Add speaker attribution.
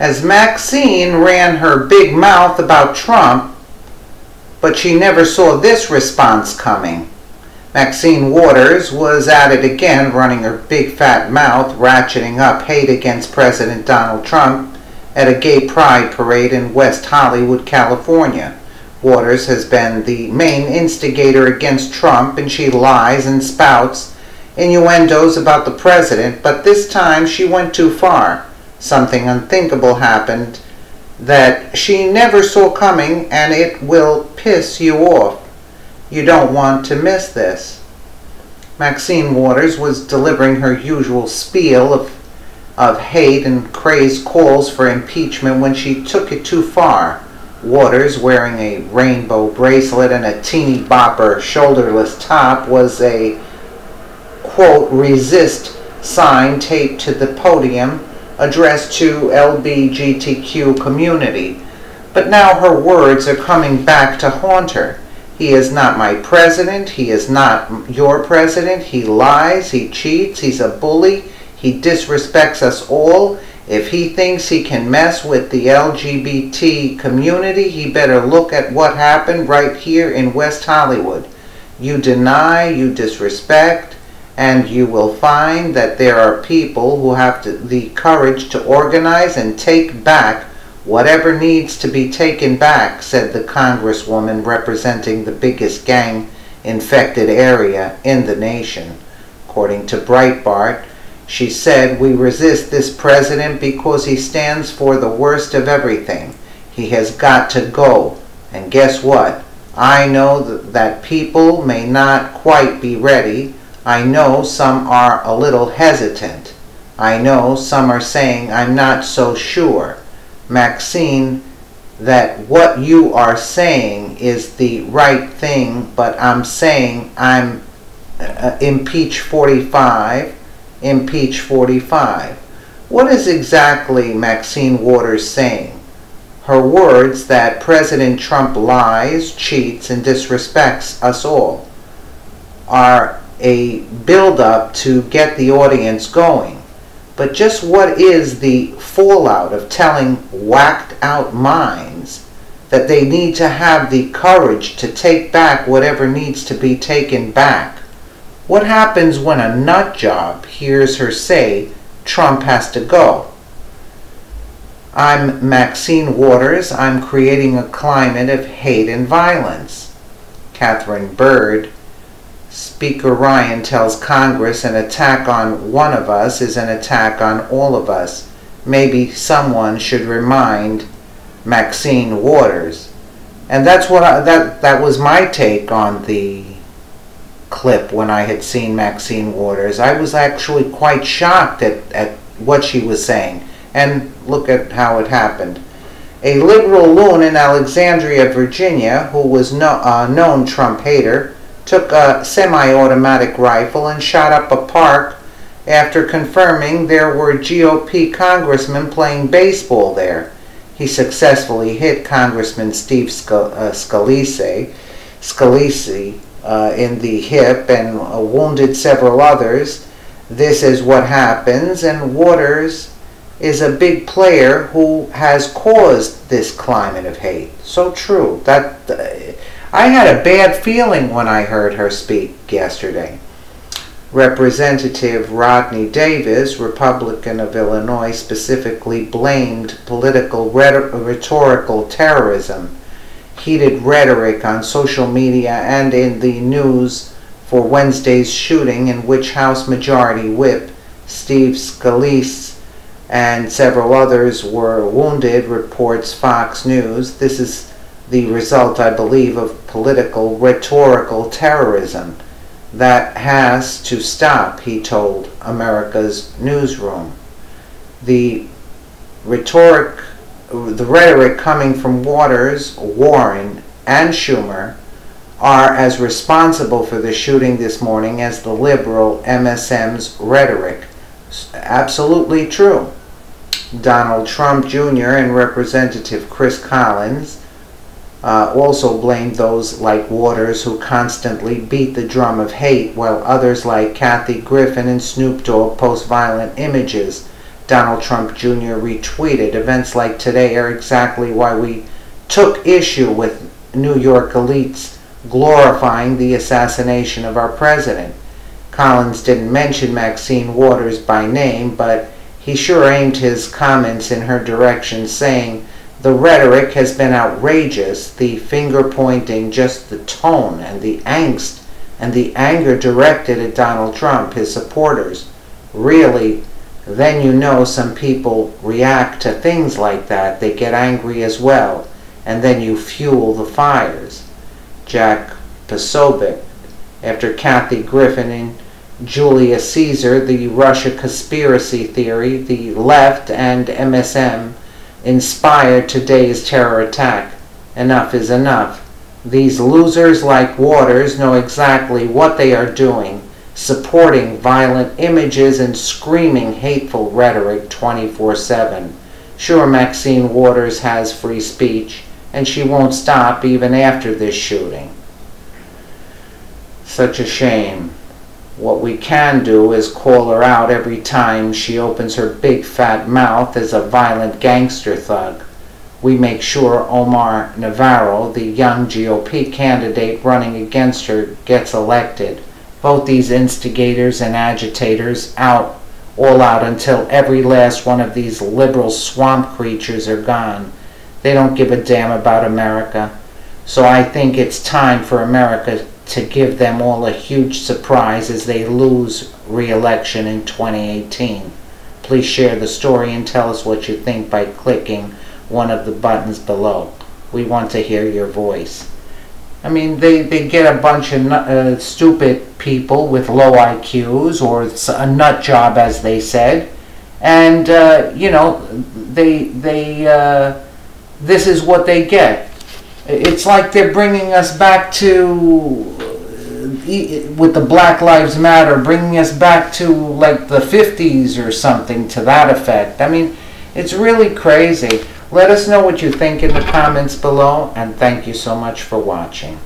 Speaker 1: as Maxine ran her big mouth about Trump, but she never saw this response coming. Maxine Waters was at it again, running her big fat mouth, ratcheting up hate against President Donald Trump at a gay pride parade in West Hollywood, California. Waters has been the main instigator against Trump, and she lies and spouts innuendos about the president, but this time she went too far. Something unthinkable happened that she never saw coming, and it will piss you off. You don't want to miss this. Maxine Waters was delivering her usual spiel of hate and crazed calls for impeachment when she took it too far. Waters, wearing a rainbow bracelet and a teeny bopper shoulderless top, was a, quote, resist sign taped to the podium addressed to LGBTQ community. But now her words are coming back to haunt her. He is not my president. He is not your president. He lies. He cheats. He's a bully. He disrespects us all. If he thinks he can mess with the LGBT community, he better look at what happened right here in West Hollywood. You deny, you disrespect, and you will find that there are people who have the courage to organize and take back whatever needs to be taken back, said the congresswoman representing the biggest gang-infected area in the nation. According to Breitbart, she said, "We resist this president because he stands for the worst of everything. He has got to go. And guess what? I know that people may not quite be ready. I know some are a little hesitant. I know some are saying I'm not so sure. Maxine, that what you are saying is the right thing, but I'm saying I'm impeach 45, impeach 45. What is exactly Maxine Waters saying? Her words that President Trump lies, cheats, and disrespects us all are a build-up to get the audience going. But just what is the fallout of telling whacked-out minds that they need to have the courage to take back whatever needs to be taken back? What happens when a nut job hears her say Trump has to go? I'm Maxine Waters. I'm creating a climate of hate and violence. Catherine Byrd. Speaker Ryan tells Congress an attack on one of us is an attack on all of us. Maybe someone should remind Maxine Waters. And that's what that was my take on the clip when I had seen Maxine Waters. I was actually quite shocked at what she was saying. And look at how it happened. A liberal loon in Alexandria, Virginia, who was a known Trump hater, took a semi-automatic rifle and shot up a park after confirming there were GOP congressmen playing baseball there. He successfully hit Congressman Steve Scalise in the hip and wounded several others. This is what happens, and Waters is a big player who has caused this climate of hate. So true. I had a bad feeling when I heard her speak yesterday. Representative Rodney Davis, Republican of Illinois, specifically blamed political rhetorical terrorism, heated rhetoric on social media and in the news for Wednesday's shooting in which House Majority Whip Steve Scalise and several others were wounded, reports Fox News. This is the result, I believe, of political rhetorical terrorism that has to stop, he told America's Newsroom. The rhetoric coming from Waters, Warren, and Schumer are as responsible for the shooting this morning as the liberal MSM's rhetoric. Absolutely true. Donald Trump Jr. and Representative Chris Collins also blamed those like Waters who constantly beat the drum of hate, while others like Kathy Griffin and Snoop Dogg post violent images Donald Trump Jr. retweeted, "Events like today are exactly why we took issue with New York elites glorifying the assassination of our president." Collins didn't mention Maxine Waters by name, but he sure aimed his comments in her direction, saying, "The rhetoric has been outrageous, the finger-pointing, just the tone and the angst and the anger directed at Donald Trump, his supporters. Really, then you know some people react to things like that. They get angry as well, and then you fuel the fires." Jack Posobiec, after Kathy Griffin and Julius Caesar, the Russia conspiracy theory, the left and MSM inspired today's terror attack. Enough is enough. These losers like Waters know exactly what they are doing, supporting violent images and screaming hateful rhetoric 24/7. Sure, Maxine Waters has free speech, and she won't stop even after this shooting. Such a shame. What we can do is call her out every time she opens her big fat mouth as a violent gangster thug. We make sure Omar Navarro, the young GOP candidate running against her, gets elected. Vote these instigators and agitators out, all out, until every last one of these liberal swamp creatures are gone. They don't give a damn about America. So I think it's time for America to give them all a huge surprise as they lose re-election in 2018. Please share the story and tell us what you think by clicking one of the buttons below. We want to hear your voice. I mean, they get a bunch of stupid people with low IQs, or a nut job as they said, and you know, this is what they get. It's like they're bringing us back to, with the Black Lives Matter, bringing us back to like the 50s or something to that effect. I mean, it's really crazy. Let us know what you think in the comments below, and thank you so much for watching.